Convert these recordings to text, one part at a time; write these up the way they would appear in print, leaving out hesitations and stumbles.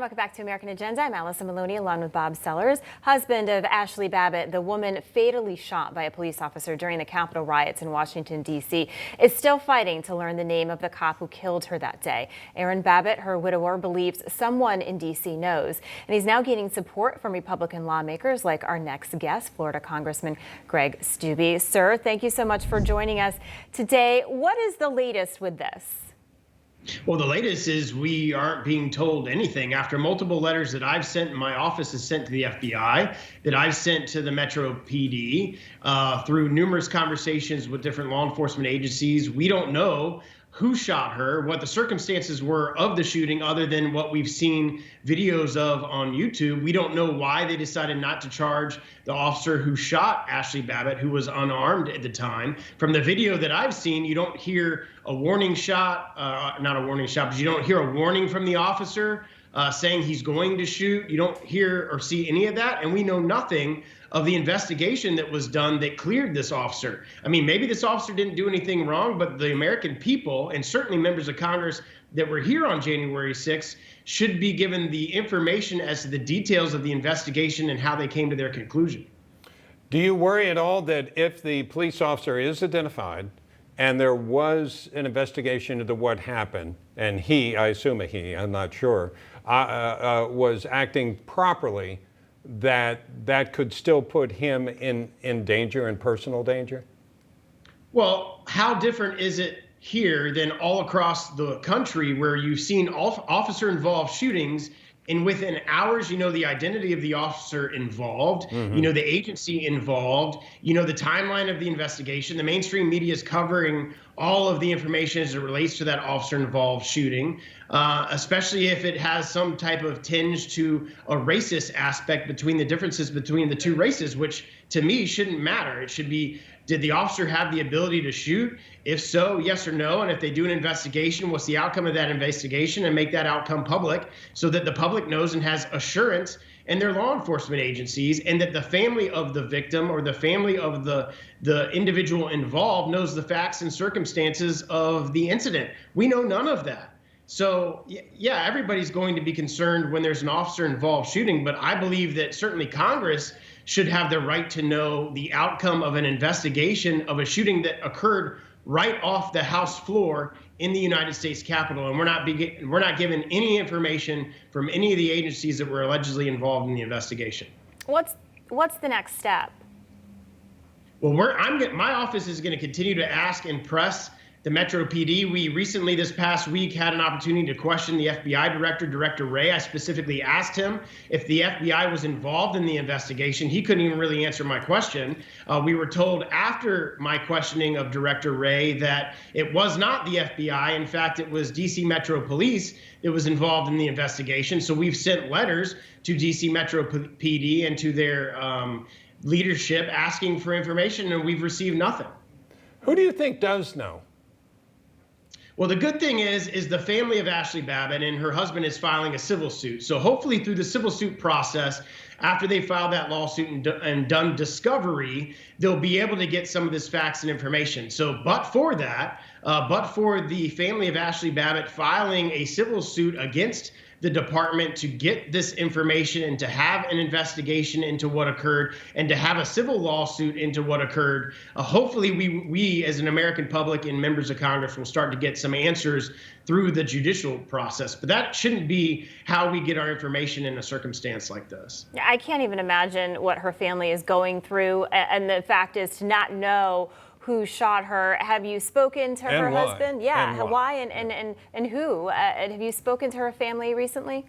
welcome back to American Agenda. I'm Allison Maloney along with Bob Sellers, husband of Ashli Babbitt, the woman fatally shot by a police officer during the Capitol riots in Washington, D.C., is still fighting to learn the name of the cop who killed her that day. Aaron Babbitt, her widower, believes someone in D.C. knows, and he's now gaining support from Republican lawmakers like our next guest, Florida Congressman Greg Steube. Sir, thank you so much for joining us today. What is the latest with this? Well, the latest is we aren't being told anything. After multiple letters that I've sent, my office has sent to the FBI, that I've sent to the Metro PD, through numerous conversations with different law enforcement agencies, we don't know who shot her, what the circumstances were of the shooting, other than what we've seen videos of on YouTube. We don't know why they decided not to charge the officer who shot Ashli Babbitt, who was unarmed at the time. From the video that I've seen, you don't hear a warning shot, not a warning shot, but you don't hear a warning from the officer saying he's going to shoot. You don't hear or see any of that, and we know nothing of the investigation that was done that cleared this officer. I mean, maybe this officer didn't do anything wrong, but the American people, and certainly members of Congress that were here on January 6th, should be given the information as to the details of the investigation and how they came to their conclusion. Do you worry at all that if the police officer is identified and there was an investigation into what happened, and he, I assume a he, I'm not sure, was acting properly, that could still put him in danger, in personal danger? Well, how different is it here than all across the country where you've seen officer-involved shootings, and within hours, you know the identity of the officer involved, you know the agency involved, you know the timeline of the investigation. The mainstream media is covering all of the information as it relates to that officer-involved shooting, especially if it has some type of tinge to a racist aspect between the differences between the two races, which to me shouldn't matter. It should be, did the officer have the ability to shoot? If so, yes or no? And if they do an investigation, what's the outcome of that investigation, and make that outcome public so that the public knows and has assurance in their law enforcement agencies, and that the family of the victim or the family of the individual involved knows the facts and circumstances of the incident. We know none of that. So yeah, everybody's going to be concerned when there's an officer-involved shooting, but I believe that certainly Congress should have the right to know the outcome of an investigation of a shooting that occurred right off the House floor in the United States Capitol, and we're not given any information from any of the agencies that were allegedly involved in the investigation. What's the next step? Well, my office is going to continue to ask and press the Metro PD. We recently, this past week, had an opportunity to question the FBI director, Director Wray. I specifically asked him if the FBI was involved in the investigation. He couldn't even really answer my question. We were told after my questioning of Director Wray that it was not the FBI. In fact, it was DC Metro Police that was involved in the investigation. So we've sent letters to DC Metro PD and to their leadership asking for information, and we've received nothing. Who do you think does know? Well, the good thing is the family of Ashli Babbitt, and her husband is filing a civil suit. So hopefully through the civil suit process, after they file that lawsuit and done discovery, they'll be able to get some of this facts and information. So but for that, but for the family of Ashli Babbitt filing a civil suit against the department to get this information and to have an investigation into what occurred and to have a civil lawsuit into what occurred, hopefully we as an American public and members of Congress will start to get some answers through the judicial process. But that shouldn't be how we get our information in a circumstance like this. I can't even imagine what her family is going through, and the fact is to not know who shot her. Have you spoken to her husband? Yeah, and why and who? Have you spoken to her family recently?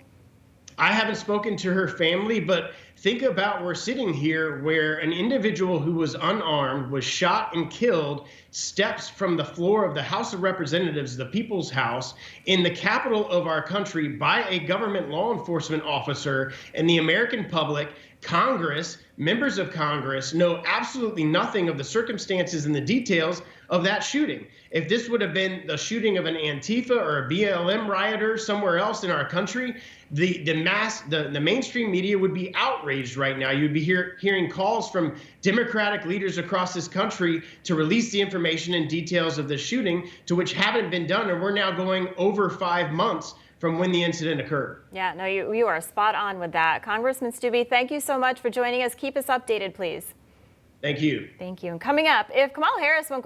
I haven't spoken to her family, but think about we're sitting here where an individual who was unarmed, was shot and killed, steps from the floor of the House of Representatives, the People's House, in the capital of our country by a government law enforcement officer, and the American public, Congress, members of Congress know absolutely nothing of the circumstances and the details of that shooting. If this would have been the shooting of an Antifa or a BLM rioter somewhere else in our country, the mainstream media would be outraged outraged right now. You'd be hearing calls from Democratic leaders across this country to release the information and details of the shooting, to which haven't been done. And we're now going over 5 months from when the incident occurred. Yeah, no, you are spot on with that. Congressman Steube, thank you so much for joining us. Keep us updated, please. Thank you. Thank you. And coming up, if Kamala Harris won't go